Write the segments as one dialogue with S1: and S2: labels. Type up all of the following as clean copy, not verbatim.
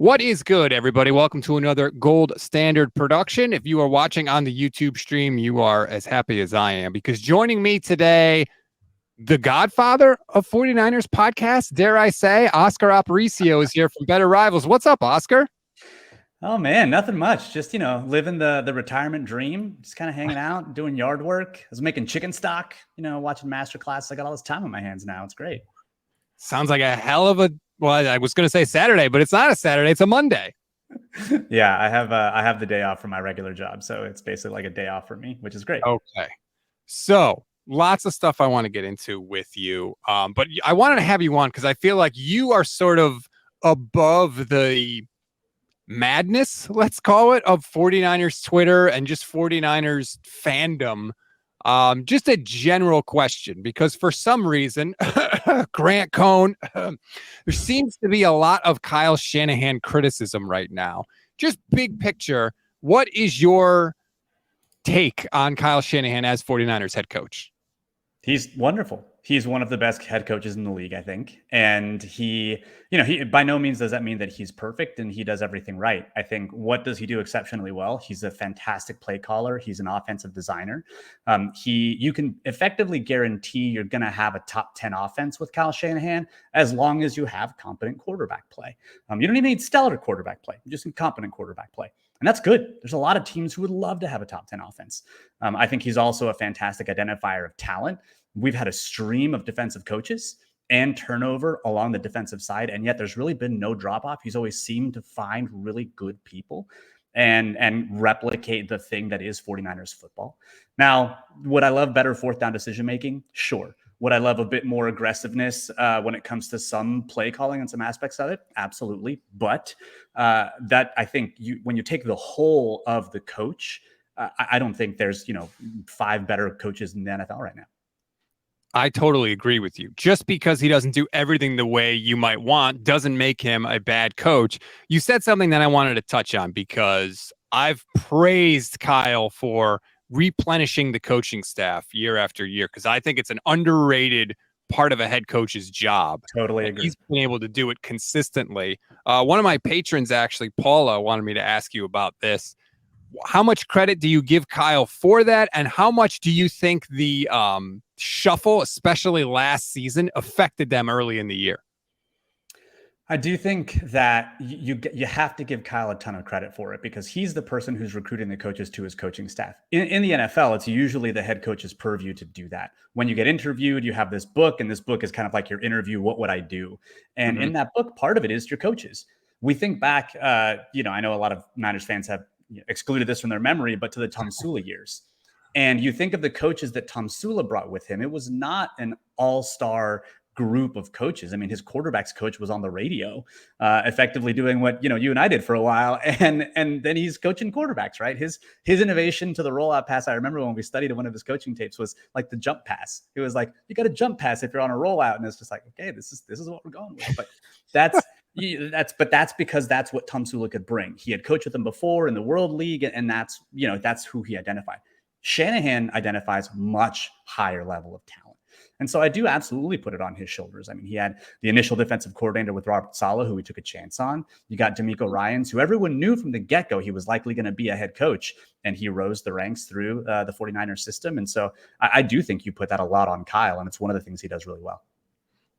S1: What is good, everybody? Welcome to another Gold Standard production. If you are watching on the YouTube stream, you are as happy as I am because joining me today, the godfather of 49ers podcast, dare I say, Oscar Aparicio is here from Better Rivals. What's up, Oscar?
S2: Oh man, nothing much. Just, living the retirement dream, just kind of hanging out, doing yard work. I was making chicken stock, watching master classes. I got all this time on my hands now. It's great.
S1: Sounds like a hell of a, well, I was going to say Saturday, but it's not a Saturday. It's a Monday.
S2: Yeah, I have the day off from my regular job. So it's basically like a day off for me, which is great.
S1: Okay. So lots of stuff I want to get into with you. But I wanted to have you on because I feel like you are sort of above the madness, let's call it, of 49ers Twitter and just 49ers fandom. Just a general question, because for some reason, Grant Cohn, there seems to be a lot of Kyle Shanahan criticism right now. Just big picture, what is your take on Kyle Shanahan as 49ers head coach?
S2: He's wonderful. He's one of the best head coaches in the league, I think. And he by no means does that mean that he's perfect and he does everything right. I think, what does he do exceptionally well? He's a fantastic play caller. He's an offensive designer. You can effectively guarantee you're going to have a top 10 offense with Kyle Shanahan as long as you have competent quarterback play. You don't even need stellar quarterback play. You just need competent quarterback play. And that's good. There's a lot of teams who would love to have a top 10 offense. I think he's also a fantastic identifier of talent. We've had a stream of defensive coaches and turnover along the defensive side, and yet there's really been no drop-off. He's always seemed to find really good people and replicate the thing that is 49ers football. Now, would I love better fourth down decision-making? Sure. Would I love a bit more aggressiveness when it comes to some play calling and some aspects of it? Absolutely. But that, I think, when you take the whole of the coach, I don't think there's 5 better coaches in the NFL right now.
S1: I totally agree with you. Just because he doesn't do everything the way you might want doesn't make him a bad coach. You said something that I wanted to touch on because I've praised Kyle for replenishing the coaching staff year after year because I think it's an underrated part of a head coach's job.
S2: Totally agree.
S1: He's been able to do it consistently. One of my patrons, actually, Paula, wanted me to ask you about this. How much credit do you give Kyle for that? And how much do you think the shuffle, especially last season, affected them early in the year?
S2: I do think that you have to give Kyle a ton of credit for it because he's the person who's recruiting the coaches to his coaching staff. In the NFL, it's usually the head coach's purview to do that. When you get interviewed, you have this book, and this book is kind of like your interview, what would I do? And in that book, part of it is your coaches. We think back, I know a lot of Niners fans have excluded this from their memory, but to the Tom Sula years. And you think of the coaches that Tom Sula brought with him, it was not an all-star group of coaches. I mean, his quarterback's coach was on the radio, effectively doing what, you and I did for a while. And then he's coaching quarterbacks, right? His innovation to the rollout pass, I remember when we studied one of his coaching tapes, was like the jump pass. It was like, you got to jump pass if you're on a rollout. And it's just like, okay, this is what we're going with. But that's because that's what Tom Sula could bring. He had coached with him before in the World League, and that's who he identified. Shanahan identifies much higher level of talent. And so I do absolutely put it on his shoulders. I mean, he had the initial defensive coordinator with Robert Saleh, who he took a chance on. You got D'Amico Ryans, who everyone knew from the get-go he was likely going to be a head coach, and he rose the ranks through the 49ers system. And so I do think you put that a lot on Kyle, and it's one of the things he does really well.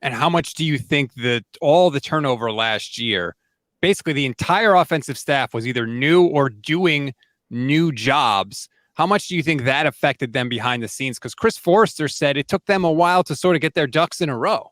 S1: And how much do you think that all the turnover last year, basically the entire offensive staff was either new or doing new jobs? How much do you think that affected them behind the scenes? Because Chris Forrester said it took them a while to sort of get their ducks in a row.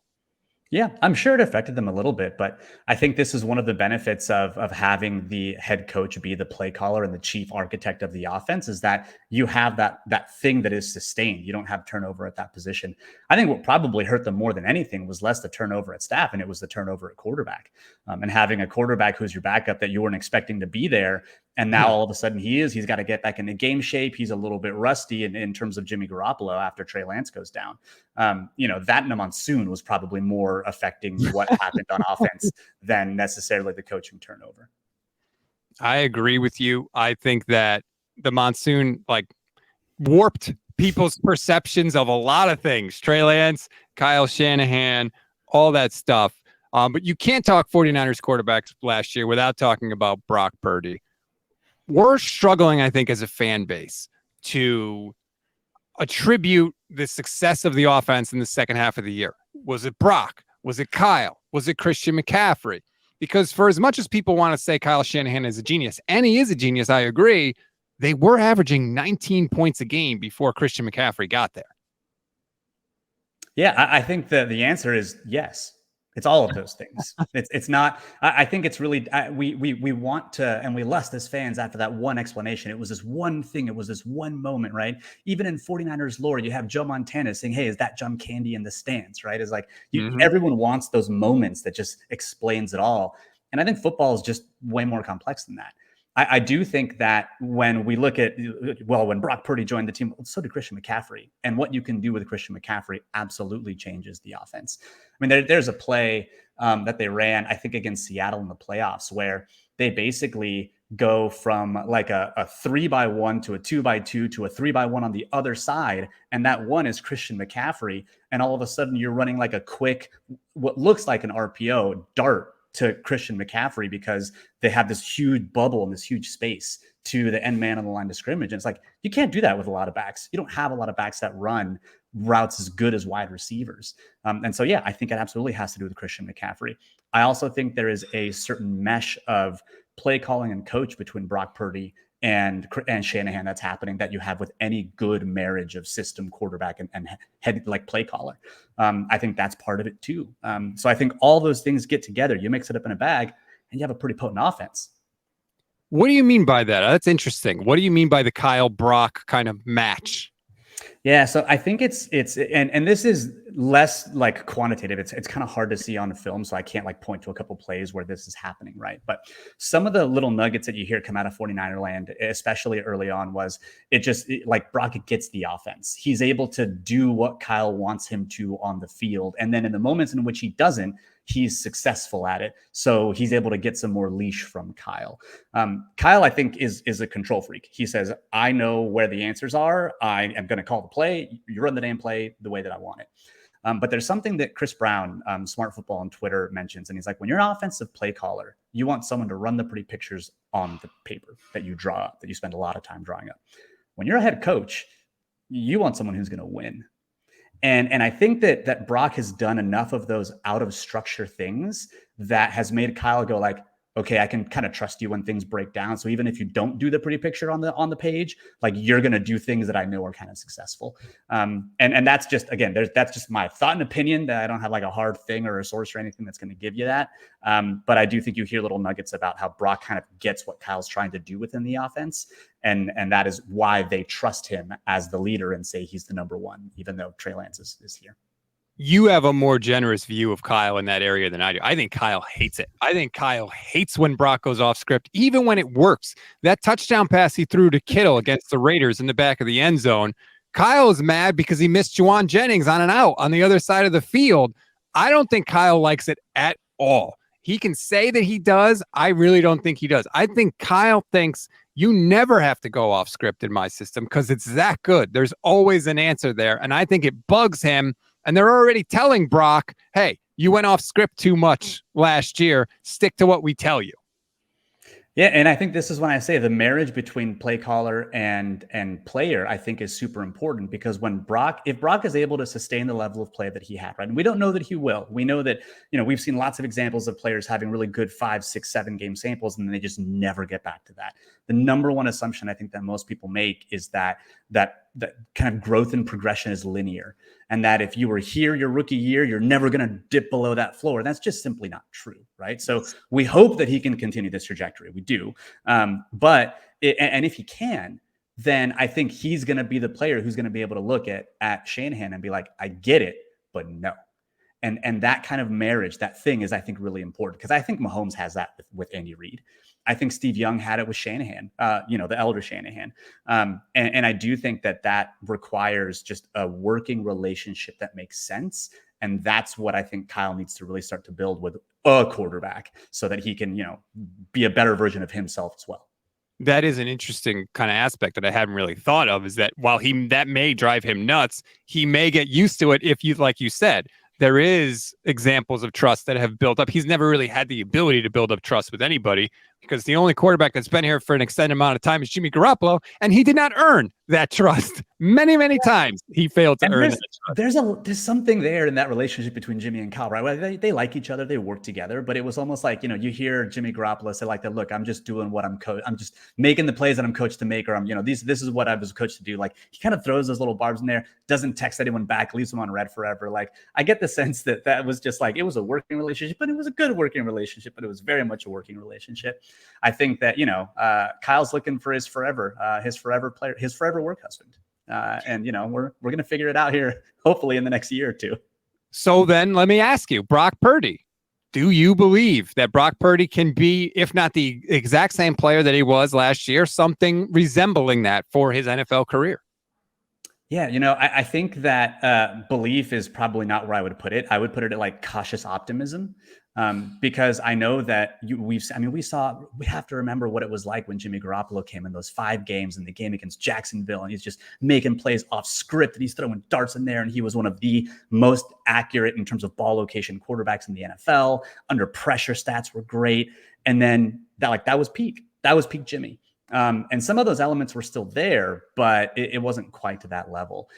S2: Yeah, I'm sure it affected them a little bit, but I think this is one of the benefits of having the head coach be the play caller and the chief architect of the offense, is that you have that thing that is sustained. You don't have turnover at that position. I think what probably hurt them more than anything was less the turnover at staff, and it was the turnover at quarterback. And having a quarterback who's your backup that you weren't expecting to be there, and now all of a sudden he's got to get back into game shape. He's a little bit rusty in terms of Jimmy Garoppolo after Trey Lance goes down. That in a monsoon was probably more affecting what happened on offense than necessarily the coaching turnover.
S1: I agree with you. I think that the monsoon warped people's perceptions of a lot of things. Trey Lance, Kyle Shanahan, all that stuff. But you can't talk 49ers quarterbacks last year without talking about Brock Purdy. We're struggling, I think, as a fan base to attribute the success of the offense in the second half of the year. Was it Brock? Was it Kyle? Was it Christian McCaffrey? Because for as much as people want to say Kyle Shanahan is a genius, and he is a genius, I agree, they were averaging 19 points a game before Christian McCaffrey got there.
S2: Yeah, I think the answer is yes. It's all of those things. It's not. I think it's really we want to, and we lust as fans after that one explanation. It was this one thing. It was this one moment, right? Even in 49ers lore, you have Joe Montana saying, "Hey, is that John Candy in the stands?" Right? It's like everyone wants those moments that just explains it all. And I think football is just way more complex than that. I do think that when we look at, well, when Brock Purdy joined the team, so did Christian McCaffrey. And what you can do with Christian McCaffrey absolutely changes the offense. I mean, there's a play that they ran, I think, against Seattle in the playoffs where they basically go from like a 3-by-1 to a 2-by-2 to a 3-by-1 on the other side. And that one is Christian McCaffrey. And all of a sudden you're running like a quick, what looks like an RPO dart to Christian McCaffrey because they have this huge bubble and this huge space to the end man on the line of scrimmage. And it's like, you can't do that with a lot of backs. You don't have a lot of backs that run routes as good as wide receivers. And so, yeah, I think it absolutely has to do with Christian McCaffrey. I also think there is a certain mesh of play calling and coach between Brock Purdy and Shanahan that's happening that you have with any good marriage of system quarterback and head like play caller. I think that's part of it too. So I think all those things get together, you mix it up in a bag and you have a pretty potent offense.
S1: What do you mean by that? That's interesting. What do you mean by the Kyle Brock kind of match?
S2: Yeah, so I think it's and this is less like quantitative. It's kind of hard to see on film, so I can't like point to a couple plays where this is happening, right? But some of the little nuggets that you hear come out of 49er land, especially early on, was like Brock gets the offense. He's able to do what Kyle wants him to on the field, and then in the moments in which he doesn't, he's successful at it. So he's able to get some more leash from Kyle. Kyle, I think, is a control freak. He says, I know where the answers are. I am going to call the play. You run the damn play the way that I want it. But there's something that Chris Brown, Smart Football on Twitter, mentions. And he's like, when you're an offensive play caller, you want someone to run the pretty pictures on the paper that you draw up, that you spend a lot of time drawing up. When you're a head coach, you want someone who's going to win. And I think that Brock has done enough of those out of structure things that has made Kyle go like, okay, I can kind of trust you when things break down. So even if you don't do the pretty picture on the page, like you're going to do things that I know are kind of successful. And that's just, again, that's just my thought and opinion, that I don't have like a hard thing or a source or anything that's going to give you that. But I do think you hear little nuggets about how Brock kind of gets what Kyle's trying to do within the offense. And that is why they trust him as the leader and say he's the number one, even though Trey Lance is here.
S1: You have a more generous view of Kyle in that area than I do. I think Kyle hates it. I think Kyle hates when Brock goes off script, even when it works. That touchdown pass he threw to Kittle against the Raiders in the back of the end zone, Kyle is mad because he missed Juwan Jennings on an out on the other side of the field. I don't think Kyle likes it at all. He can say that he does. I really don't think he does. I think Kyle thinks you never have to go off script in my system because it's that good. There's always an answer there. And I think it bugs him. And they're already telling Brock, hey, you went off script too much last year. Stick to what we tell you.
S2: Yeah, and I think this is when I say the marriage between play caller and player, I think, is super important, because if Brock is able to sustain the level of play that he had, right, and we don't know that he will. We know that, we've seen lots of examples of players having really good 5, 6, 7 game samples, and they just never get back to that. The number one assumption I think that most people make is that kind of growth and progression is linear, and that if you were here your rookie year, you're never going to dip below that floor. That's just simply not true, right? So we hope that he can continue this trajectory. We do. And if he can, then I think he's going to be the player who's going to be able to look at Shanahan and be like, I get it, but no. And that kind of marriage, that thing is, I think, really important, because I think Mahomes has that with Andy Reid. I think Steve Young had it with Shanahan, the elder Shanahan. And I do think that requires just a working relationship that makes sense. And that's what I think Kyle needs to really start to build with a quarterback, so that he can, be a better version of himself as well.
S1: That is an interesting kind of aspect that I hadn't really thought of, is that while that may drive him nuts, he may get used to it if you, like you said, there is examples of trust that have built up. He's never really had the ability to build up trust with anybody because the only quarterback that's been here for an extended amount of time is Jimmy Garoppolo, and he did not earn that trust. Many times he failed to earn that trust.
S2: There's something there in that relationship between Jimmy and Kyle, right? Well, they like each other, they work together, but it was almost like, you hear Jimmy Garoppolo say like that, look, I'm just doing what I'm just making the plays that I'm coached to make, or this is what I was coached to do. Like, he kind of throws those little barbs in there, doesn't text anyone back, leaves them on red forever. Like, I get the sense that was just like, it was a working relationship, but it was a good working relationship, but it was very much a working relationship. I think that, Kyle's looking for his forever player, his forever work husband. And we're going to figure it out here, hopefully in the next year or two.
S1: So then let me ask you, Brock Purdy, do you believe that Brock Purdy can be, if not the exact same player that he was last year, something resembling that for his NFL career?
S2: Yeah, I think that belief is probably not where I would put it. I would put it at like cautious optimism, because I know that we have to remember what it was like when Jimmy Garoppolo came in those 5 games in the game against Jacksonville, and he's just making plays off script, and he's throwing darts in there, and he was one of the most accurate in terms of ball location quarterbacks in the NFL. Under pressure, stats were great, and then that was peak. That was peak Jimmy. And some of those elements were still there, but it wasn't quite to that level.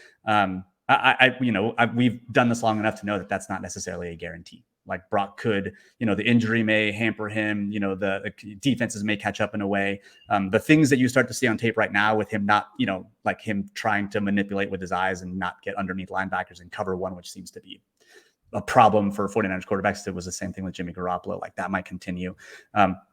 S2: We've done this long enough to know that that's not necessarily a guarantee. Like, Brock could, the injury may hamper him, the defenses may catch up in a way. The things that you start to see on tape right now with him not, like him trying to manipulate with his eyes and not get underneath linebackers in cover one, which seems to be a problem for 49ers quarterbacks. It was the same thing with Jimmy Garoppolo. Like, that might continue.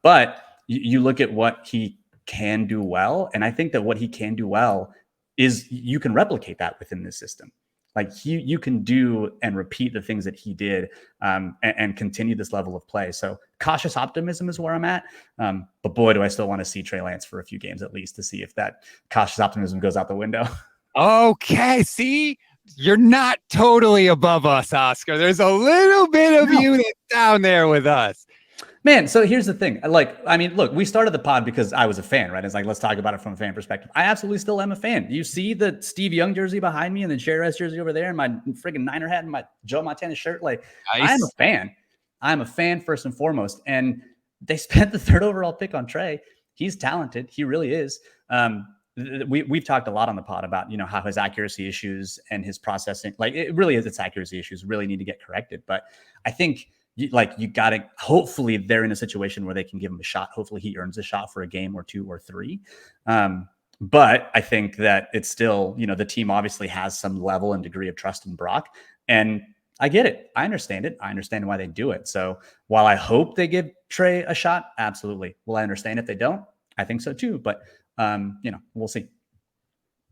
S2: But you look at what he can do well. And I think that what he can do well is you can replicate that within this system. Like, you can do and repeat the things that he did, and continue this level of play. So cautious optimism is where I'm at. But boy, do I still want to see Trey Lance for a few games at least to see if that cautious optimism goes out the window.
S1: Okay. See, you're not totally above us, Oscar. There's a little bit of you that's down there with us.
S2: Man, so here's the thing. Look, we started the pod because I was a fan, right? It's like, let's talk about it from a fan perspective. I absolutely still am a fan. You see the Steve Young jersey behind me and the Jerry Rice jersey over there, and my friggin' Niner hat and my Joe Montana shirt. Like, nice. I'm a fan. I'm a fan first and foremost. And they spent the 3rd overall pick on Trey. He's talented. He really is. We've talked a lot on the pod about, how his accuracy issues and his processing, like, it really is, its accuracy issues really need to get corrected. But I think, you got to, hopefully they're in a situation where they can give him a shot. Hopefully he earns a shot for a game or 2 or 3. But I think that it's still, the team obviously has some level and degree of trust in Brock. And I get it. I understand it. I understand why they do it. So while I hope they give Trey a shot, absolutely. Will I understand if they don't? I think so too. But, we'll see.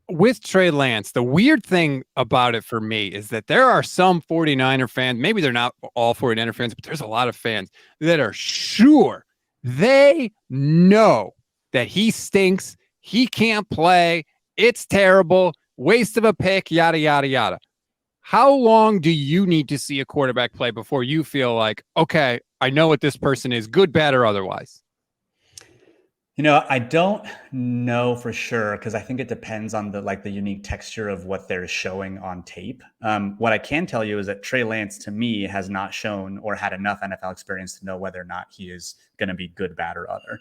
S1: With Trey Lance, the weird thing about it for me is that there are some 49er fans, maybe they're not all 49er fans, but there's a lot of fans that are sure they know that he stinks, he can't play, it's terrible, waste of a pick, yada, yada, yada. How long do you need to see a quarterback play before you feel like, okay, I know what this person is, good, bad, or otherwise?
S2: I don't know for sure, because I think it depends on the unique texture of what they're showing on tape. What I can tell you is that Trey Lance, to me, has not shown or had enough NFL experience to know whether or not he is going to be good, bad, or other.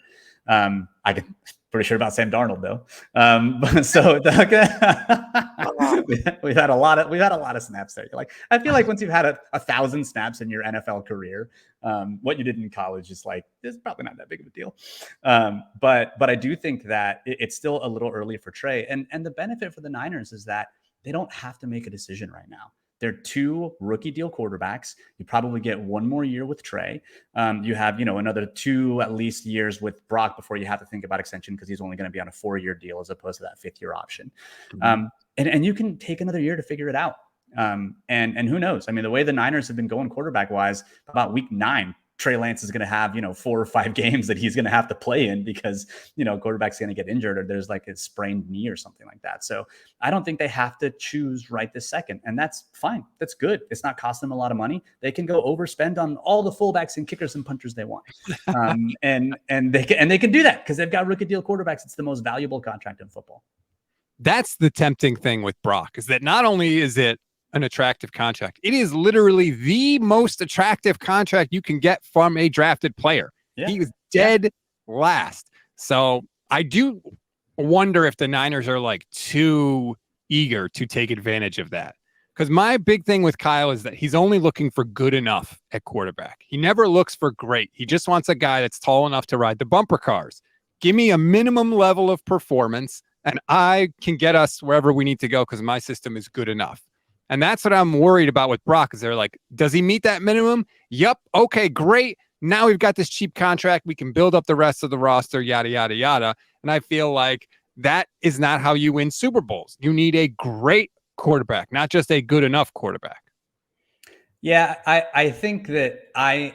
S2: I can pretty sure about Sam Darnold though. So we've had a lot of snaps there. I feel like once you've had 1,000 snaps in your NFL career, what you did in college is it's probably not that big of a deal. But I do think that it's still a little early for Trey. And the benefit for the Niners is that they don't have to make a decision right now. They're 2 rookie deal quarterbacks. You probably get 1 more year with Trey. You have, another 2 at least years with Brock before you have to think about extension, because he's only going to be on a 4-year deal as opposed to that 5th-year option. Mm-hmm. And you can take another year to figure it out. And who knows? I mean, the way the Niners have been going quarterback wise, about week 9, Trey Lance is going to have, 4 or 5 games that he's going to have to play in because, quarterback's going to get injured, or there's a sprained knee or something like that. So I don't think they have to choose right this second. And that's fine. That's good. It's not costing them a lot of money. They can go overspend on all the fullbacks and kickers and punters they want. And they can do that because they've got rookie deal quarterbacks. It's the most valuable contract in football.
S1: That's the tempting thing with Brock, is that not only is it an attractive contract. It is literally the most attractive contract you can get from a drafted player.
S2: Yeah.
S1: He was dead last. So I do wonder if the Niners are like too eager to take advantage of that. Because my big thing with Kyle is that he's only looking for good enough at quarterback. He never looks for great. He just wants a guy that's tall enough to ride the bumper cars. Give me a minimum level of performance, and I can get us wherever we need to go because my system is good enough. And that's what I'm worried about with Brock, is they're like, does he meet that minimum? Yep. Okay, great. Now we've got this cheap contract. We can build up the rest of the roster, yada, yada, yada. And I feel like that is not how you win Super Bowls. You need a great quarterback, not just a good enough quarterback.
S2: Yeah, I think that I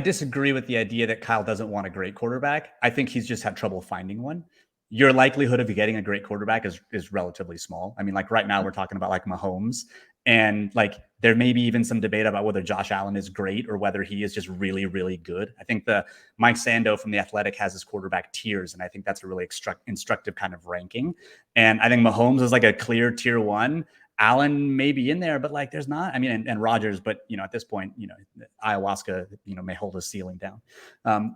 S2: disagree with the idea that Kyle doesn't want a great quarterback. I think he's just had trouble finding one. Your likelihood of getting a great quarterback is relatively small. I mean, like right now we're talking about like Mahomes, and like there may be even some debate about whether Josh Allen is great or whether he is just really, really good. I think the Mike Sando from The Athletic has his quarterback tiers, and I think that's a really instructive kind of ranking. And I think Mahomes is like a clear tier 1. Allen may be in there, but like there's not, I mean, and Rodgers, but at this point, ayahuasca, may hold his ceiling down.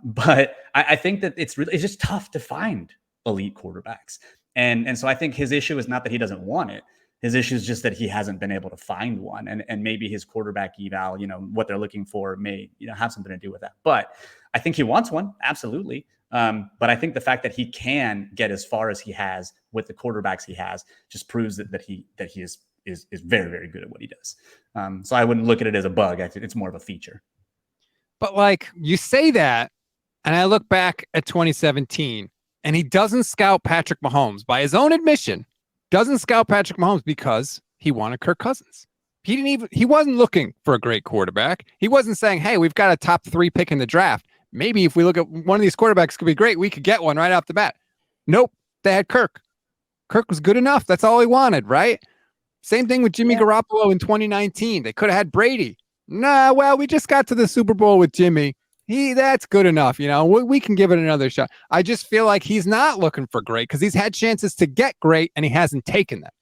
S2: But I think that it's just tough to find elite quarterbacks. And so I think his issue is not that he doesn't want it. His issue is just that he hasn't been able to find one. And maybe his quarterback eval, what they're looking for may, have something to do with that. But I think he wants one. Absolutely. But I think the fact that he can get as far as he has with the quarterbacks he has just proves that he is very, very good at what he does. So I wouldn't look at it as a bug. I think it's more of a feature.
S1: But like you say that, and I look back at 2017, and he doesn't scout Patrick Mahomes by his own admission, doesn't scout Patrick Mahomes because he wanted Kirk Cousins. He wasn't looking for a great quarterback. He wasn't saying, hey, we've got a top 3 pick in the draft. Maybe if we look at one of these quarterbacks could be great, we could get one right off the bat. Nope. They had Kirk. Kirk was good enough. That's all he wanted, right? Same thing with Jimmy Garoppolo in 2019. They could have had Brady. Nah, well, we just got to the Super Bowl with Jimmy. That's good enough. We can give it another shot. I just feel like he's not looking for great because he's had chances to get great and he hasn't taken them.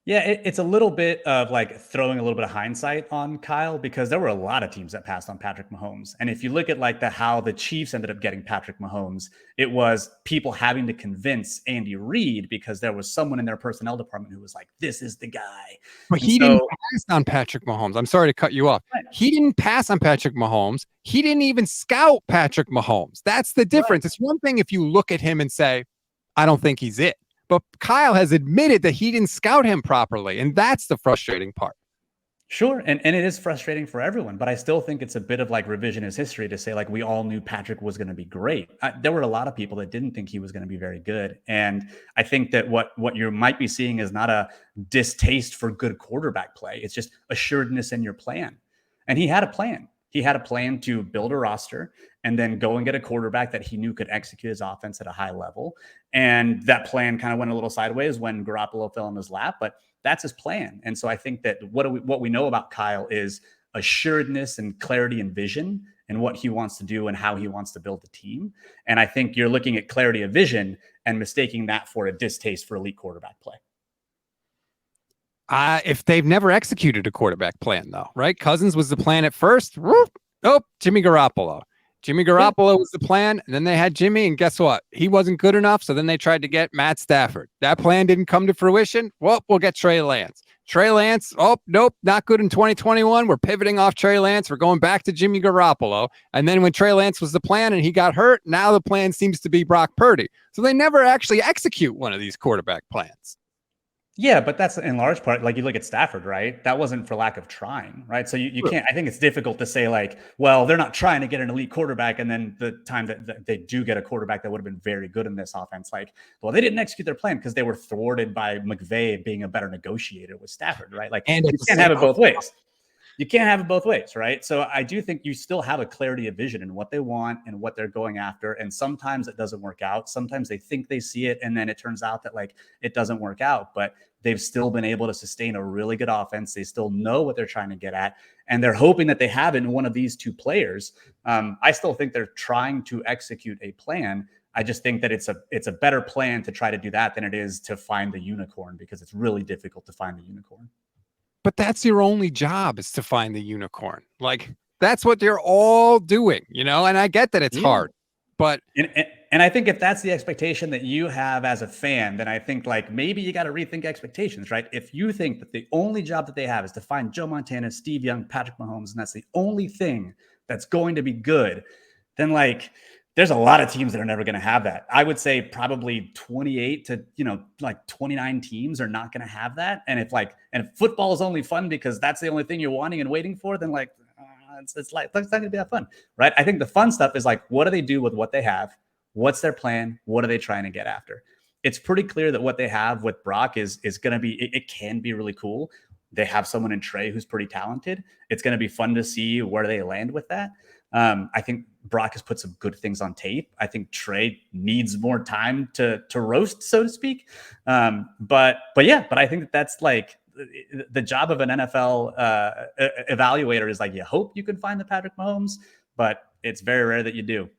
S2: Yeah, it's a little bit of like throwing a little bit of hindsight on Kyle, because there were a lot of teams that passed on Patrick Mahomes. And if you look at like how the Chiefs ended up getting Patrick Mahomes, it was people having to convince Andy Reid because there was someone in their personnel department who was like, this is the guy.
S1: But he didn't pass on Patrick Mahomes. I'm sorry to cut you off. Right. He didn't pass on Patrick Mahomes. He didn't even scout Patrick Mahomes. That's the difference. Right. It's one thing if you look at him and say, I don't think he's it. But Kyle has admitted that he didn't scout him properly, and that's the frustrating part.
S2: Sure, and it is frustrating for everyone, but I still think it's a bit of like revisionist history to say like we all knew Patrick was going to be great. There were a lot of people that didn't think he was going to be very good, and I think that what you might be seeing is not a distaste for good quarterback play. It's just assuredness in your plan, and he had a plan. He had a plan to build a roster and then go and get a quarterback that he knew could execute his offense at a high level. And that plan kind of went a little sideways when Garoppolo fell in his lap, but that's his plan. And so I think that what we know about Kyle is assuredness and clarity and vision and what he wants to do and how he wants to build the team. And I think you're looking at clarity of vision and mistaking that for a distaste for elite quarterback play.
S1: If they've never executed a quarterback plan, though, right? Cousins was the plan at first. Oh, Jimmy Garoppolo. Jimmy Garoppolo was the plan, and then they had Jimmy, and guess what? He wasn't good enough, so then they tried to get Matt Stafford. That plan didn't come to fruition. Well, we'll get Trey Lance. Trey Lance, oh, nope, not good in 2021. We're pivoting off Trey Lance. We're going back to Jimmy Garoppolo. And then when Trey Lance was the plan and he got hurt, now the plan seems to be Brock Purdy. So they never actually execute one of these quarterback plans.
S2: Yeah, but that's in large part, like you look at Stafford, right? That wasn't for lack of trying, right? So you can't, I think it's difficult to say like, well, they're not trying to get an elite quarterback. And then the time that they do get a quarterback that would have been very good in this offense, like, well, they didn't execute their plan because they were thwarted by McVay being a better negotiator with Stafford, right? Like, and you can't have it both ways. You can't have it both ways, right? So I do think you still have a clarity of vision in what they want and what they're going after. And sometimes it doesn't work out. Sometimes they think they see it, and then it turns out that like it doesn't work out. But they've still been able to sustain a really good offense. They still know what they're trying to get at, and they're hoping that they have it in one of these two players. I still think they're trying to execute a plan. I just think that it's a better plan to try to do that than it is to find the unicorn, because it's really difficult to find the unicorn.
S1: but that's your only job, is to find the unicorn. Like, that's what they're all doing, you know? And I get that it's hard, but
S2: and I think if that's the expectation that you have as a fan, then I think like maybe you got to rethink expectations, right? If you think that the only job that they have is to find Joe Montana, Steve Young, Patrick Mahomes, and that's the only thing that's going to be good, then like there's a lot of teams that are never going to have that. I would say probably 28 to, like 29 teams are not going to have that. And if football is only fun because that's the only thing you're wanting and waiting for, then like, it's not going to be that fun, right? I think the fun stuff is like, what do they do with what they have? What's their plan? What are they trying to get after? It's pretty clear that what they have with Brock is going to be, it can be really cool. They have someone in Trey who's pretty talented. It's going to be fun to see where they land with that. I think Brock has put some good things on tape. I think Trey needs more time to roast, so to speak. But I think that's like the job of an NFL evaluator is like, you hope you can find the Patrick Mahomes, but it's very rare that you do.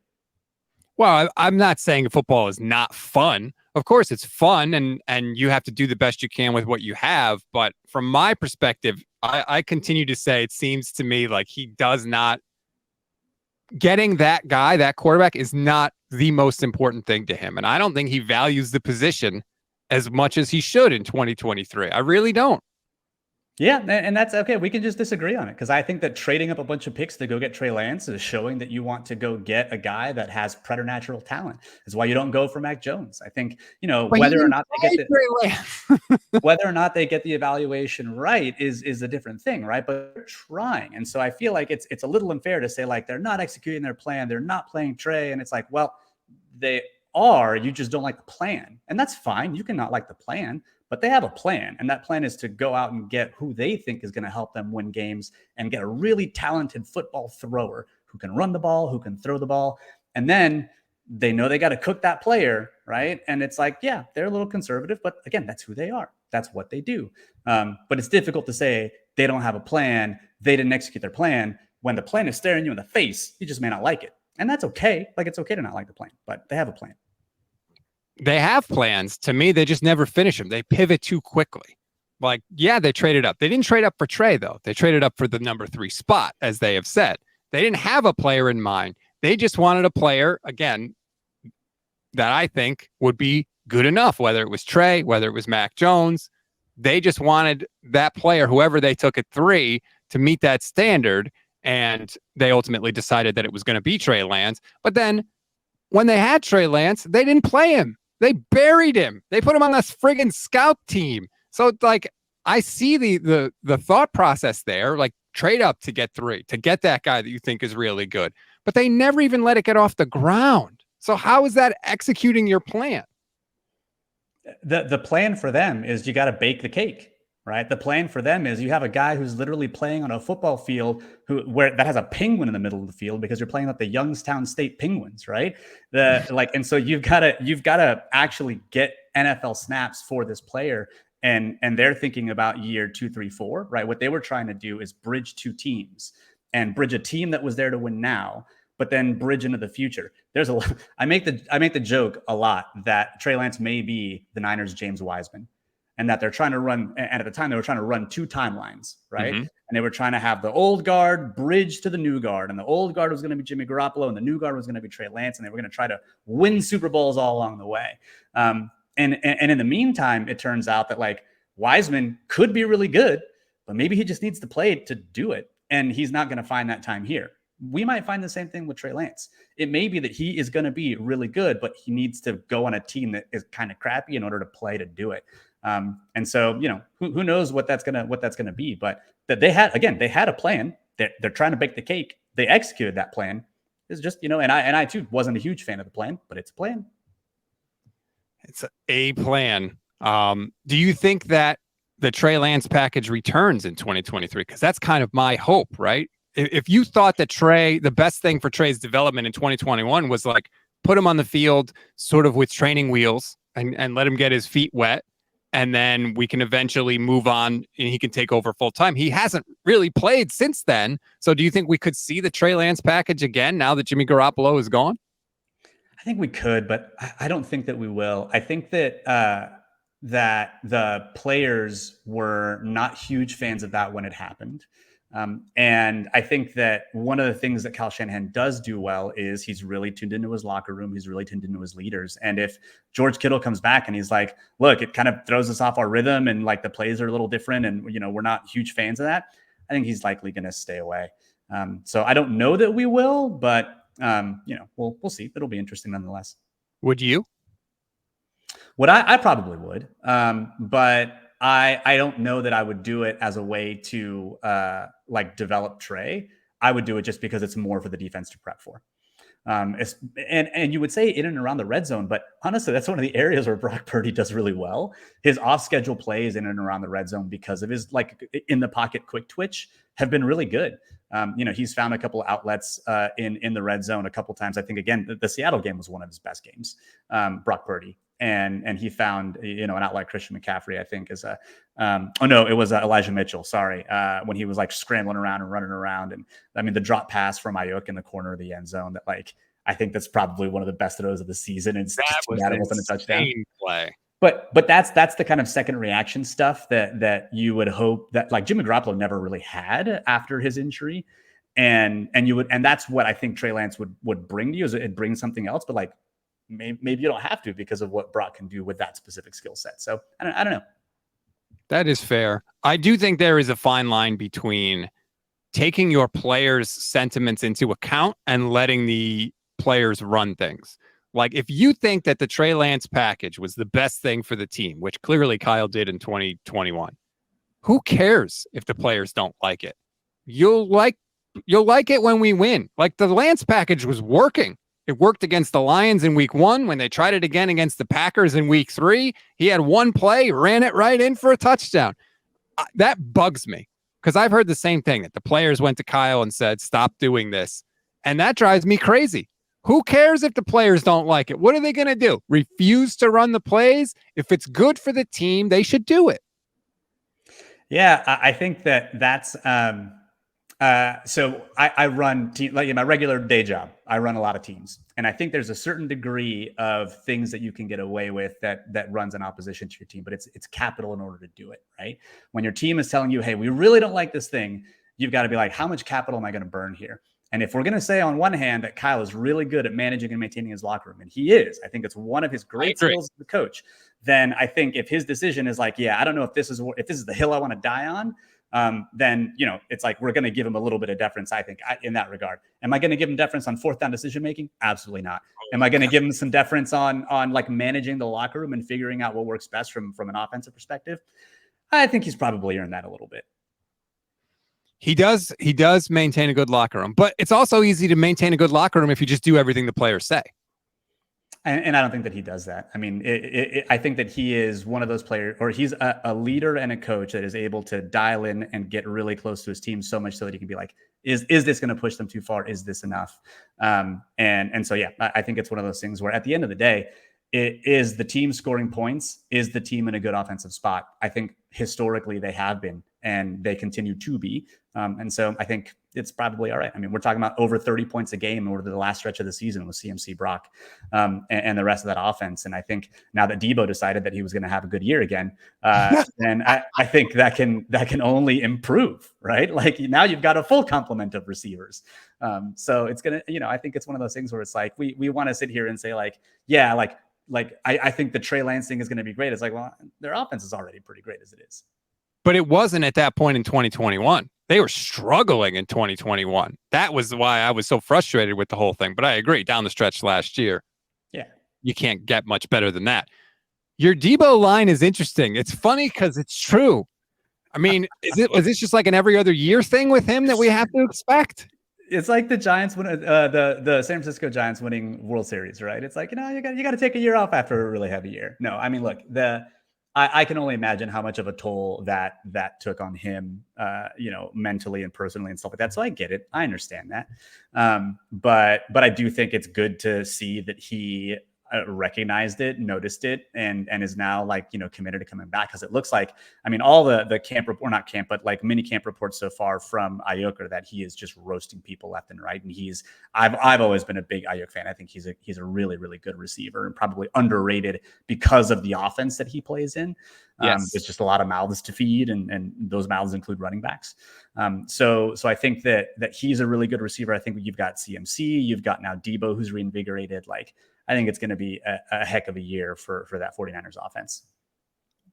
S1: Well, I'm not saying football is not fun. Of course it's fun, and you have to do the best you can with what you have. But from my perspective, I continue to say it seems to me like he does not, getting that guy, that quarterback, is not the most important thing to him. And I don't think he values the position as much as he should in 2023. I really don't.
S2: Yeah, and that's okay. We can just disagree on it because I think that trading up a bunch of picks to go get Trey Lance is showing that you want to go get a guy that has preternatural talent. That's why you don't go for Mac Jones. I think, whether or not they get whether or not they get the evaluation right is a different thing, right? But they're trying, and so I feel like it's a little unfair to say like they're not executing their plan, they're not playing Trey, and it's like, well, they are. You just don't like the plan, and that's fine. You can not like the plan. But they have a plan, and that plan is to go out and get who they think is going to help them win games and get a really talented football thrower who can run the ball, who can throw the ball. And then they know they got to cook that player, right? And it's like, yeah, they're a little conservative, but again, that's who they are. That's what they do. But it's difficult to say they don't have a plan, they didn't execute their plan, when the plan is staring you in the face. You just may not like it. And that's okay. Like, it's okay to not like the plan, but they have a plan.
S1: They have plans. To me, they just never finish them. They pivot too quickly. Like, yeah, they traded up. They didn't trade up for Trey, though. They traded up for the number 3 spot, as they have said. They didn't have a player in mind. They just wanted a player, again, that I think would be good enough, whether it was Trey, whether it was Mac Jones. They just wanted that player, whoever they took at 3, to meet that standard. And they ultimately decided that it was going to be Trey Lance. But then when they had Trey Lance, they didn't play him. They buried him. They put him on this friggin' scout team. So like, I see the thought process there, like trade up to get 3, to get that guy that you think is really good. But they never even let it get off the ground. So how is that executing your plan?
S2: The plan for them is you got to bake the cake, right? The plan for them is you have a guy who's literally playing on a football field that has a penguin in the middle of the field because you're playing with the Youngstown State Penguins, right? And so you've got to actually get NFL snaps for this player, and they're thinking about year 2, 3, 4, right? What they were trying to do is bridge 2 teams and bridge a team that was there to win now, but then bridge into the future. I make the joke a lot that Trey Lance may be the Niners' James Wiseman. And that they're trying to run, and at the time they were trying to run 2 timelines, right? Mm-hmm. And they were trying to have the old guard bridge to the new guard, and the old guard was going to be Jimmy Garoppolo, and the new guard was going to be Trey Lance, and they were going to try to win Super Bowls all along the way. And in the meantime, it turns out that like Wiseman could be really good, but maybe he just needs to play to do it, and he's not going to find that time here. We might find the same thing with Trey Lance. It may be that he is going to be really good, but he needs to go on a team that is kind of crappy in order to play to do it. And so, who knows what that's gonna be, but that they had a plan. They're trying to bake the cake. They executed that plan. It's just, and I too wasn't a huge fan of the plan, but it's a plan.
S1: It's a plan. Do you think that the Trey Lance package returns in 2023? Because that's kind of my hope, right? If you thought that the best thing for Trey's development in 2021 was like put him on the field sort of with training wheels and let him get his feet wet, and then we can eventually move on and he can take over full time. He hasn't really played since then. So do you think we could see the Trey Lance package again now that Jimmy Garoppolo is gone?
S2: I think we could, but I don't think that we will. I think that that the players were not huge fans of that when it happened. And I think that one of the things that Kyle Shanahan does do well is he's really tuned into his locker room. He's really tuned into his leaders. And if George Kittle comes back and he's like, look, it kind of throws us off our rhythm and like the plays are a little different and, we're not huge fans of that, I think he's likely going to stay away. So I don't know that we will, but, we'll see. It'll be interesting nonetheless.
S1: Would you?
S2: What I probably would, but I don't know that I would do it as a way to develop Trey. I would do it just because it's more for the defense to prep for. And you would say in and around the red zone, but honestly, that's one of the areas where Brock Purdy does really well. His off-schedule plays in and around the red zone because of his in the pocket quick twitch have been really good. He's found a couple of outlets in the red zone a couple of times. I think again, the Seattle game was one of his best games. Brock Purdy. And he found, an outlet. Christian McCaffrey, I think, is it was Elijah Mitchell. Sorry. When he was scrambling around and running around. And I mean, the drop pass from Ayuk in the corner of the end zone that I think that's probably one of the best throws of the season. And it's just too bad it wasn't a touchdown
S1: play.
S2: But that's the kind of second reaction stuff that you would hope that Jimmy Garoppolo never really had after his injury. And that's what I think Trey Lance would bring to you, is it brings something else, but maybe you don't have to because of what Brock can do with that specific skill set. So I don't know.
S1: That is fair. I do think there is a fine line between taking your players' sentiments into account and letting the players run things. If you think that the Trey Lance package was the best thing for the team, which clearly Kyle did in 2021, who cares if the players don't like it? You'll like it when we win. The Lance package was working. It worked against the Lions in week 1 when they tried it again against the Packers in week 3. He had one play, ran it right in for a touchdown. That bugs me because I've heard the same thing, that the players went to Kyle and said, stop doing this. And that drives me crazy. Who cares if the players don't like it? What are they going to do? Refuse to run the plays? If it's good for the team, they should do it.
S2: Yeah, I think that's so I run in my regular day job. I run a lot of teams, and I think there's a certain degree of things that you can get away with that runs in opposition to your team, but it's capital in order to do it, right? When your team is telling you, hey, we really don't like this thing, you've got to be like, how much capital am I going to burn here? And if we're going to say on one hand that Kyle is really good at managing and maintaining his locker room, and he is, I think it's one of his great skills as a coach, then I think if his decision is I don't know if this is the hill I want to die on, then, it's we're going to give him a little bit of deference, I think, in that regard. Am I going to give him deference on fourth down decision-making? Absolutely not. Am I going to give him some deference on managing the locker room and figuring out what works best from an offensive perspective? I think he's probably earned that a little bit.
S1: He does maintain a good locker room, but it's also easy to maintain a good locker room if you just do everything the players say.
S2: And I don't think that he does that. I mean, I think that he is one of those players, or he's a leader and a coach that is able to dial in and get really close to his team so much so that he can be like, is this going to push them too far? Is this enough? And so, yeah, I think it's one of those things where at the end of the day, it is the team scoring points, is the team in a good offensive spot. I think historically they have been, and they continue to be. And so I think it's probably all right. I mean, we're talking about over 30 points a game over the last stretch of the season with CMC, Brock, and the rest of that offense. And I think now that Debo decided that he was going to have a good year again, then I think that can only improve, right? Now you've got a full complement of receivers. So it's going to, I think it's one of those things where it's we want to sit here and say I think the Trey Lance thing is going to be great. It's well, their offense is already pretty great as it is.
S1: But it wasn't at that point in 2021. They were struggling in 2021. That was why I was so frustrated with the whole thing. But I agree, down the stretch last year,
S2: yeah,
S1: you can't get much better than that. Your Debo line is interesting. It's funny because it's true. I mean, is this just an every other year thing with him that we have to expect?
S2: It's like the Giants the San Francisco Giants winning World Series, right? It's you got to take a year off after a really heavy year. No, I mean, look, I can only imagine how much of a toll that took on him, mentally and personally and stuff like that. So I get it. I understand that. But I do think it's good to see that he recognized it, noticed it, and is now like, committed to coming back. Because it looks like, I mean, all the camp report, or not camp, but like mini camp reports so far from Ayuk are that he is just roasting people left and right. And I've always been a big Ayuk fan. I think he's a really, really good receiver, and probably underrated because of the offense that he plays in.
S1: Yes.
S2: There's just a lot of mouths to feed, and those mouths include running backs. So I think that he's a really good receiver. I think you've got CMC, you've got now Debo, who's reinvigorated. Like, I think it's going to be a heck of a year for that 49ers offense.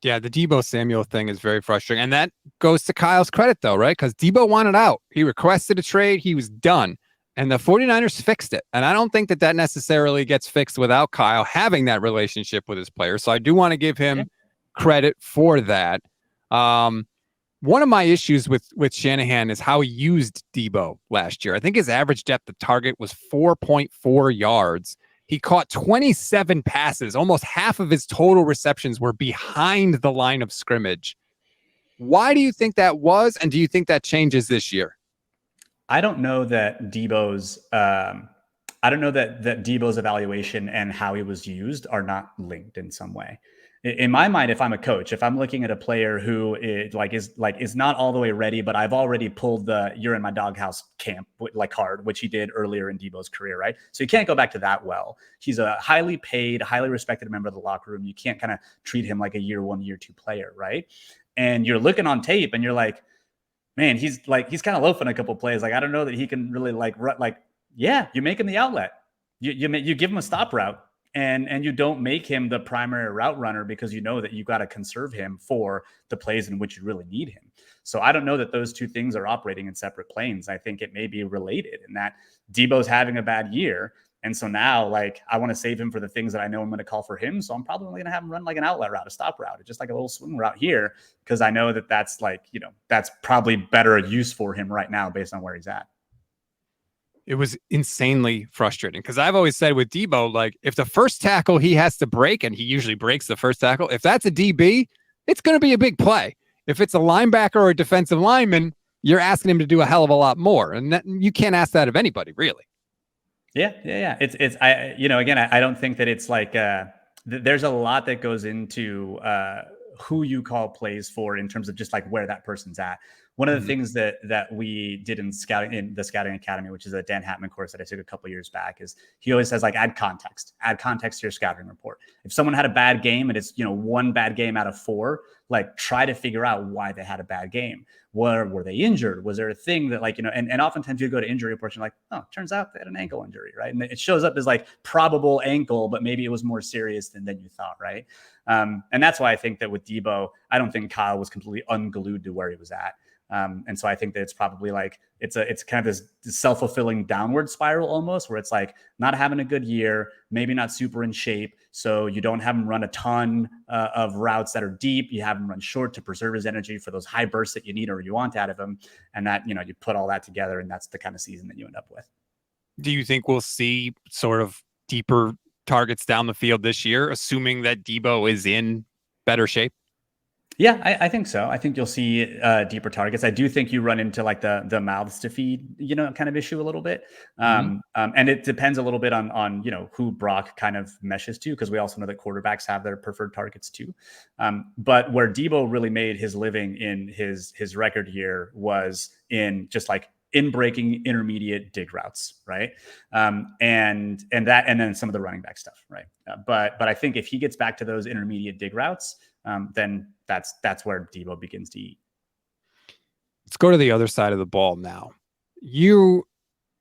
S1: Yeah, the Debo Samuel thing is very frustrating. And that goes to Kyle's credit, though, right? Because Debo wanted out. He requested a trade. He was done. And the 49ers fixed it. And I don't think that necessarily gets fixed without Kyle having that relationship with his players. So I do want to give him credit for that. One of my issues with Shanahan is how he used Debo last year. I think his average depth of target was 4.4 yards. He caught 27 passes. Almost half of his total receptions were behind the line of scrimmage. Why do you think that was? And do you think that changes this year?
S2: I don't know that Debo's Debo's evaluation and how he was used are not linked in some way. In my mind, if I'm a coach, if I'm looking at a player who is not all the way ready, but I've already pulled the "you're in my doghouse" camp card, which he did earlier in Debo's career, right? So you can't go back to that well. He's a highly paid, highly respected member of the locker room. You can't kind of treat him like a year one, year two player, right? And you're looking on tape, and you're like, man, he's kind of loafing a couple plays. Like, I don't know that he can really you make him the outlet. You give him a stop route. And you don't make him the primary route runner because you know that you got to conserve him for the plays in which you really need him. So I don't know that those two things are operating in separate planes. I think it may be related in that Debo's having a bad year. And so now, I want to save him for the things that I know I'm going to call for him. So I'm probably going to have him run like an outlet route, a stop route, just like a little swing route here, because I know that that's that's probably better use for him right now based on where he's at.
S1: It was insanely frustrating because I've always said with Debo, if the first tackle he has to break, and he usually breaks the first tackle, if that's a DB, it's going to be a big play. If it's a linebacker or a defensive lineman, you're asking him to do a hell of a lot more. And you can't ask that of anybody, really.
S2: Yeah. I don't think that it's there's a lot that goes into who you call plays for in terms of just where that person's at. One of the things that we did in the Scouting Academy, which is a Dan Hatman course that I took a couple years back, is he always says add context to your scouting report. If someone had a bad game and it's one bad game out of 4, try to figure out why they had a bad game. Were they injured? Was there a thing that and oftentimes you go to injury reports and you're like, oh, turns out they had an ankle injury, right? And it shows up as probable ankle, but maybe it was more serious than you thought, right? And that's why I think that with Debo, I don't think Kyle was completely unglued to where he was at. And so I think that it's probably it's kind of this self-fulfilling downward spiral almost, where it's not having a good year, maybe not super in shape. So you don't have him run a ton of routes that are deep. You have him run short to preserve his energy for those high bursts that you need or you want out of him. And that, you put all that together, and that's the kind of season that you end up with.
S1: Do you think we'll see sort of deeper targets down the field this year, assuming that Debo is in better shape?
S2: Yeah, I think so. I think you'll see deeper targets. I do think you run into the mouths to feed, kind of issue a little bit. And it depends a little bit on who Brock kind of meshes to, because we also know that quarterbacks have their preferred targets too. But where Debo really made his living in his record year was in just in breaking intermediate dig routes, right? And then some of the running back stuff, right? But I think if he gets back to those intermediate dig routes, then that's where Debo begins to eat.
S1: Let's go to the other side of the ball now.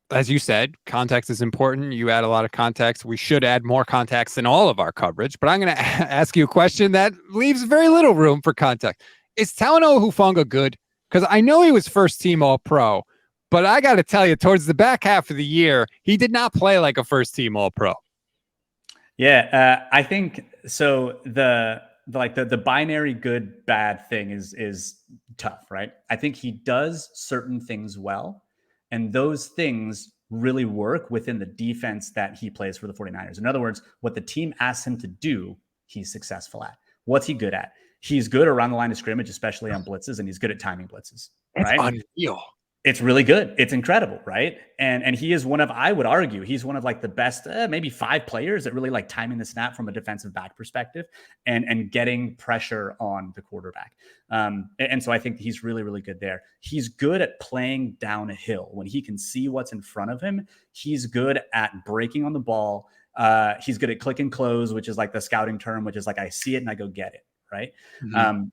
S1: As you said, context is important. You add a lot of context. We should add more context in all of our coverage, but I'm going to ask you a question that leaves very little room for context. Is Talanoa Hufanga good? Because I know he was first team All-Pro, but I got to tell you, towards the back half of the year, he did not play like a first team All-Pro.
S2: Yeah, I think so. The binary good bad thing is tough, right? I think he does certain things well, and those things really work within the defense that he plays for the 49ers. In other words, what the team asks him to do, he's successful at. What's he good at? He's good around the line of scrimmage, especially on blitzes, and he's good at timing blitzes.
S1: It's
S2: right?
S1: unreal.
S2: It's really good. It's incredible, right? And he is one of, I would argue, he's one of like the best, maybe 5 players that really like timing the snap from a defensive back perspective and getting pressure on the quarterback. And so I think he's really, really good there. He's good at playing down a hill when he can see what's in front of him. He's good at breaking on the ball. He's good at click and close, which is like the scouting term, which is like I see it and I go get it, right?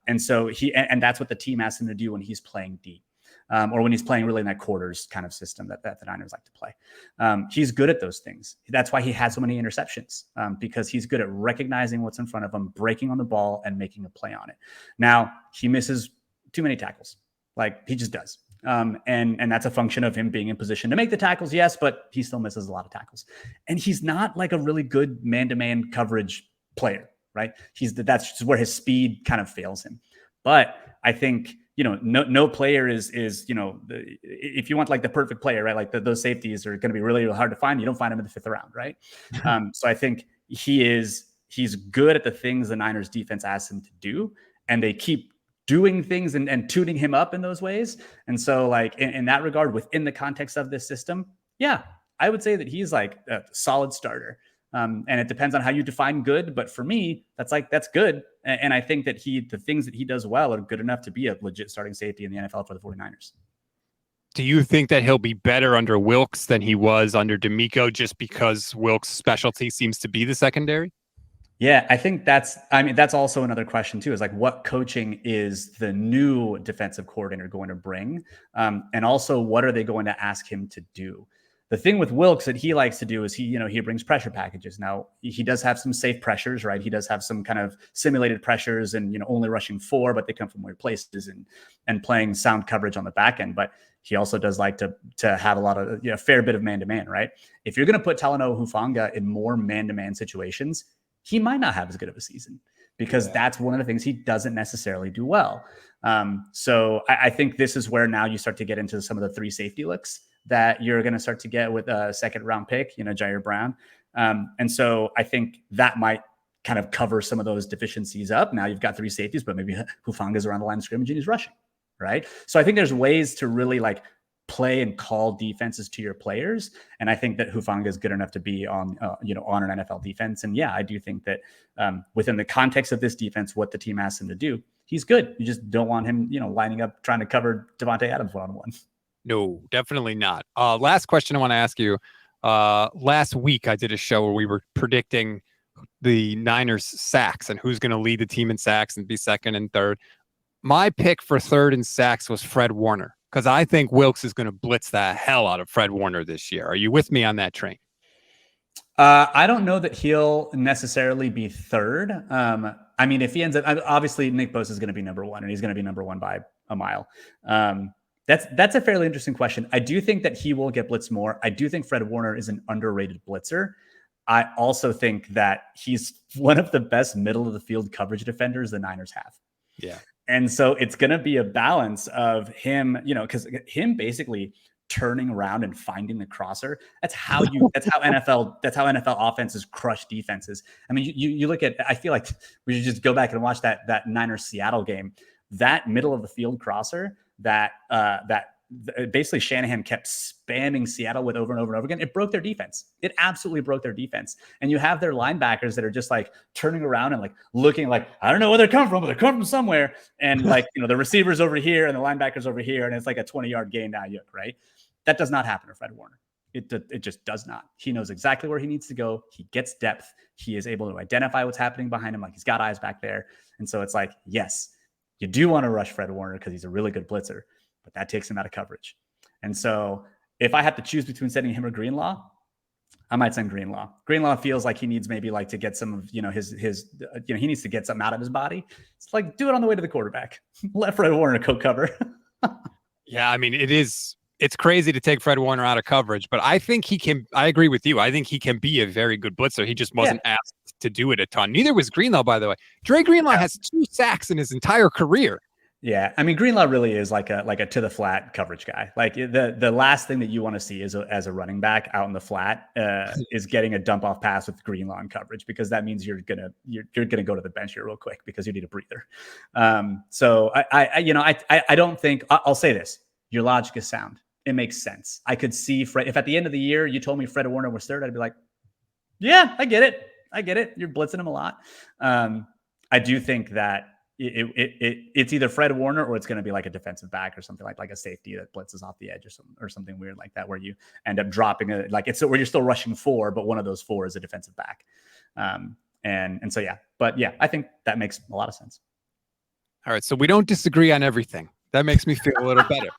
S2: And so and that's what the team asks him to do when he's playing deep. Or when he's playing really in that quarters kind of system that the Niners like to play. He's good at those things. That's why he had so many interceptions, because he's good at recognizing what's in front of him, breaking on the ball, and making a play on it. Now, he misses too many tackles. Like, he just does. And that's a function of him being in position to make the tackles, yes, but he still misses a lot of tackles. And he's not like a really good man-to-man coverage player, right? That's just where his speed kind of fails him. But I think, no player is if you want like the perfect player, right? Like those safeties are going to be really, really hard to find. You don't find them in the 5th round, right? So I think he's good at the things the Niners defense asks him to do, and they keep doing things and tuning him up in those ways. And so like in that regard, within the context of this system, yeah, I would say that he's like a solid starter. And it depends on how you define good. But for me, that's good. And I think that the things that he does well are good enough to be a legit starting safety in the NFL for the 49ers.
S1: Do you think that he'll be better under Wilks than he was under D'Amico just because Wilks' specialty seems to be the secondary?
S2: Yeah, I think that's also another question too, is like what coaching is the new defensive coordinator going to bring? And also what are they going to ask him to do? The thing with Wilks that he likes to do is he brings pressure packages. Now he does have some safe pressures, right? He does have some kind of simulated pressures and, only rushing 4, but they come from weird places and playing sound coverage on the back end. But he also does like to have a lot of, fair bit of man-to-man, right? If you're going to put Talanoa Hufanga in more man-to-man situations, he might not have as good of a season because that's one of the things he doesn't necessarily do well. So I think this is where now you start to get into some of the 3 safety looks that you're going to start to get with a 2nd round pick, Jair Brown. And so I think that might kind of cover some of those deficiencies up. Now you've got 3 safeties, but maybe Hufanga's around the line of scrimmage and he's rushing, right? So I think there's ways to really like play and call defenses to your players. And I think that Hufanga is good enough to be on an NFL defense. And yeah, I do think that within the context of this defense, what the team asks him to do, he's good. You just don't want him, lining up, trying to cover Devontae Adams one-on-one.
S1: No, definitely not. Last question I want to ask you. Last week, I did a show where we were predicting the Niners sacks and who's going to lead the team in sacks and be 2nd and 3rd. My pick for 3rd in sacks was Fred Warner because I think Wilks is going to blitz the hell out of Fred Warner this year. Are you with me on that train?
S2: I don't know that he'll necessarily be 3rd. I mean, if he ends up, obviously Nick Bosa is going to be number 1 and he's going to be number 1 by a mile. That's a fairly interesting question. I do think that he will get blitzed more. I do think Fred Warner is an underrated blitzer. I also think that he's one of the best middle of the field coverage defenders the Niners have.
S1: Yeah.
S2: And so it's going to be a balance of him, because him basically turning around and finding the crosser. That's how NFL offenses crush defenses. I mean, you look at, I feel like we should just go back and watch that Niners Seattle game. That middle of the field crosser that basically Shanahan kept spamming Seattle with over and over and over again. It broke their defense. It absolutely broke their defense. And you have their linebackers that are just like turning around and like looking like, I don't know where they're coming from, but they're coming from somewhere. And like, the receivers over here and the linebackers over here. And it's like a 20-yard gain now, right? That does not happen to Fred Warner. It just does not. He knows exactly where he needs to go. He gets depth. He is able to identify what's happening behind him. Like he's got eyes back there. And so it's like, yes, you do want to rush Fred Warner because he's a really good blitzer, but that takes him out of coverage. And so if I have to choose between sending him or Greenlaw, I might send Greenlaw. Greenlaw feels like he needs maybe like to get some of, his he needs to get something out of his body. It's like, do it on the way to the quarterback. Let Fred Warner go cover.
S1: Yeah. I mean, it's crazy to take Fred Warner out of coverage, but I think I agree with you. I think he can be a very good blitzer. He just wasn't asked to do it a ton. Neither was Greenlaw, by the way. Dre Greenlaw has 2 sacks in his entire career.
S2: Yeah, I mean, Greenlaw really is like a to the flat coverage guy. Like the last thing that you want to see as a running back out in the flat is getting a dump off pass with Greenlaw in coverage, because that means you're gonna go to the bench here real quick because you need a breather. So I don't think, I'll say this: your logic is sound. It makes sense. I could see Fred. If at the end of the year you told me Fred Warner was third, I'd be like, yeah, I get it. You're blitzing him a lot. I do think that it's either Fred Warner or it's going to be like a defensive back or something like a safety that blitzes off the edge or something weird like that, where you end up dropping it. Like it's where you're still rushing 4, but one of those 4 is a defensive back. And so, yeah, but yeah, I think that makes a lot of sense.
S1: All right. So we don't disagree on everything. That makes me feel a little better.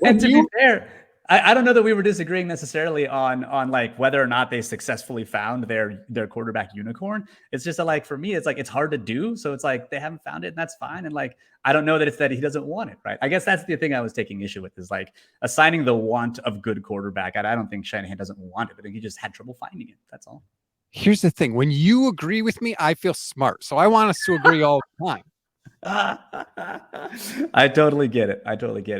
S2: And to be fair, I don't know that we were disagreeing necessarily on like whether or not they successfully found their quarterback unicorn. It's just that, like, for me, it's like, it's hard to do. So it's like, they haven't found it and that's fine. And like, I don't know that it's that he doesn't want it. Right. I guess that's the thing I was taking issue with, is like assigning the want of good quarterback. I don't think Shanahan doesn't want it. I think he just had trouble finding it. That's all.
S1: Here's the thing. When you agree with me, I feel smart. So I want us to agree all the time.
S2: I totally get it.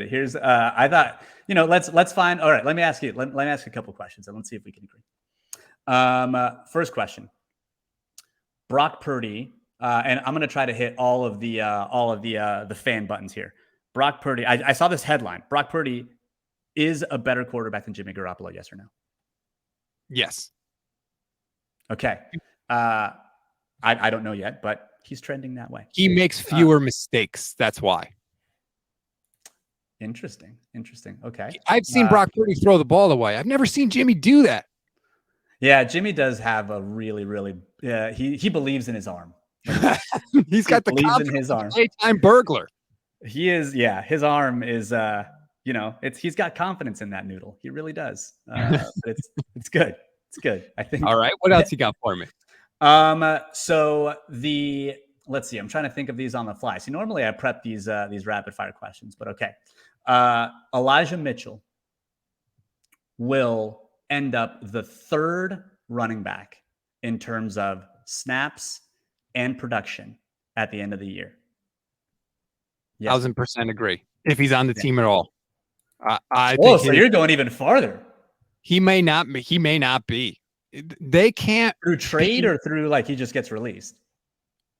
S2: Here's I thought, let's find. All right, let me ask you a couple questions and let's see if we can agree. First question. Brock Purdy, and I'm going to try to hit all of the fan buttons here. Brock Purdy, I saw this headline. Brock Purdy is a better quarterback than Jimmy Garoppolo, yes or no?
S1: Yes.
S2: Okay. I don't know yet, but he's trending that way.
S1: He makes fewer mistakes. That's why.
S2: Interesting. Okay.
S1: I've seen Brock Purdy throw the ball away. I've never seen Jimmy do that.
S2: Yeah, Jimmy does have a really, really. He believes in his arm.
S1: He's got the confidence in his arm. Playtime burglar.
S2: He is. Yeah, his arm is. He's got confidence in that noodle. He really does. It's good. It's good. I think.
S1: All right. What else you got for me?
S2: So let's see. I'm trying to think of these on the fly. See, normally I prep these rapid fire questions, but okay. Elijah Mitchell will end up the 3rd running back in terms of snaps and production at the end of the year.
S1: Yes. 1000% agree. If he's on the team at all.
S2: So you're going even farther.
S1: He may not be. They can't
S2: through trade or through like he just gets released.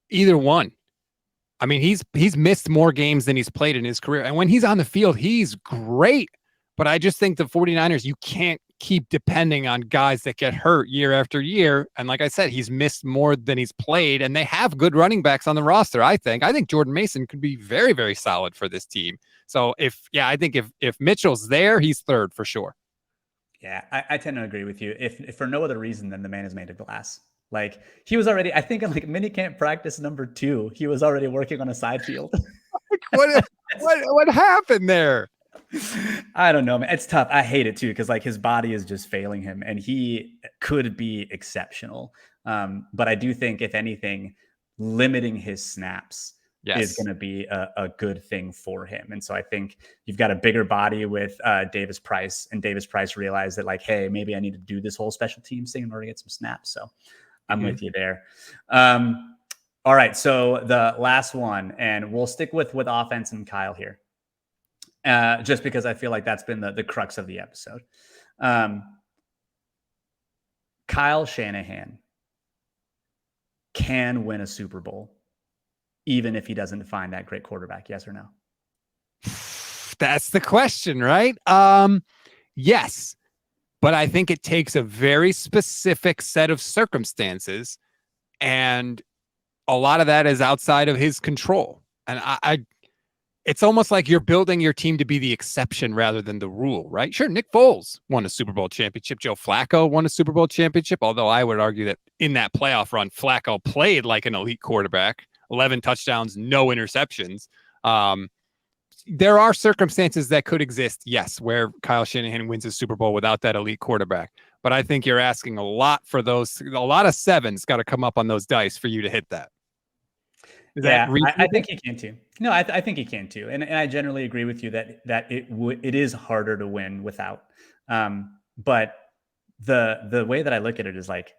S1: Either one. I mean, he's missed more games than he's played in his career. And when he's on the field, he's great. But I just think the 49ers, you can't keep depending on guys that get hurt year after year. And like I said, he's missed more than he's played. And they have good running backs on the roster, I think. I think Jordan Mason could be very, very solid for this team. So I think if Mitchell's there, he's 3rd for sure.
S2: Yeah, I tend to agree with you. If for no other reason than the man is made of glass. Like he was already, I think in like minicamp practice number 2, he was already working on a side field.
S1: What happened there?
S2: I don't know, man. It's tough. I hate it too, because like his body is just failing him and he could be exceptional. But I do think, if anything, limiting his snaps is going to be a good thing for him. And so I think you've got a bigger body with Davis Price, and Davis Price realized that like, hey, maybe I need to do this whole special teams thing in order to get some snaps. So I'm with you there. All right. So the last one, and we'll stick with offense and Kyle here. Just because I feel like that's been the crux of the episode. Kyle Shanahan can win a Super Bowl, even if he doesn't find that great quarterback. Yes or no?
S1: That's the question, right? Yes. But I think it takes a very specific set of circumstances, and a lot of that is outside of his control. And it's almost like you're building your team to be the exception rather than the rule, right? Sure, Nick Foles won a Super Bowl championship. Joe Flacco won a Super Bowl championship, although I would argue that in that playoff run, Flacco played like an elite quarterback. 11 touchdowns, no interceptions. There are circumstances that could exist, yes, where Kyle Shanahan wins a Super Bowl without that elite quarterback. But I think you're asking a lot for those. A lot of sevens got to come up on those dice for you to hit that.
S2: I think he can too. No, I think he can too. And I generally agree with you that it is harder to win without. But the way that I look at it is like,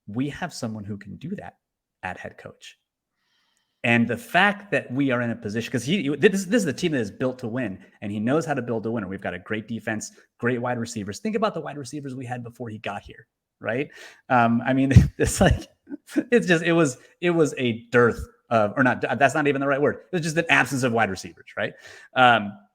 S2: we have someone who can do that at head coach. And the fact that we are in a position, because this is the team that is built to win, and he knows how to build a winner. We've got a great defense, great wide receivers. Think about the wide receivers we had before he got here, right? I mean, it's like it was a dearth of, or not. That's not even the right word. It's just an absence of wide receivers, right?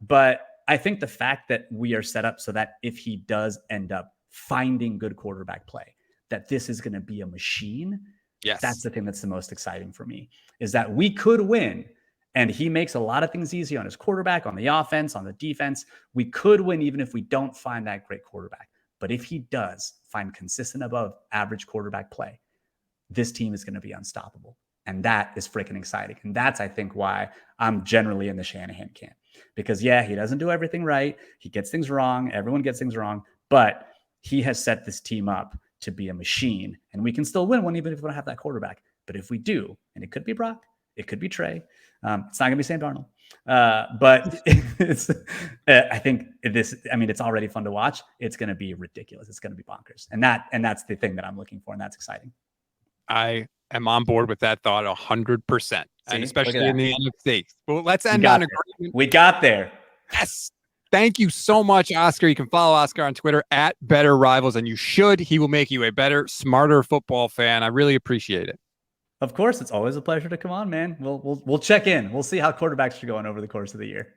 S2: But I think the fact that we are set up so that if he does end up finding good quarterback play, that this is going to be a machine.
S1: Yes.
S2: That's the thing that's the most exciting for me, is that we could win. And he makes a lot of things easy on his quarterback, on the offense, on the defense. We could win even if we don't find that great quarterback. But if he does find consistent above average quarterback play, this team is going to be unstoppable. And that is freaking exciting. And that's, I think, why I'm generally in the Shanahan camp. Because, yeah, he doesn't do everything right. He gets things wrong. Everyone gets things wrong. But he has set this team up to be a machine. And we can still win one even if we don't have that quarterback. But if we do, and it could be Brock, it could be Trey. It's not going to be Sam Darnold. But it's, I think this, I mean, it's already fun to watch. It's going to be ridiculous. It's going to be bonkers. And that's the thing that I'm looking for. And that's exciting.
S1: I am on board with that thought 100%. And especially in the NFC. Well, let's end on agreement.
S2: We got there.
S1: Yes. Thank you so much, Oscar. You can follow Oscar on Twitter at Better Rivals, and you should. He will make you a better, smarter football fan. I really appreciate it.
S2: Of course, it's always a pleasure to come on, man. We'll check in. We'll see how quarterbacks are going over the course of the year.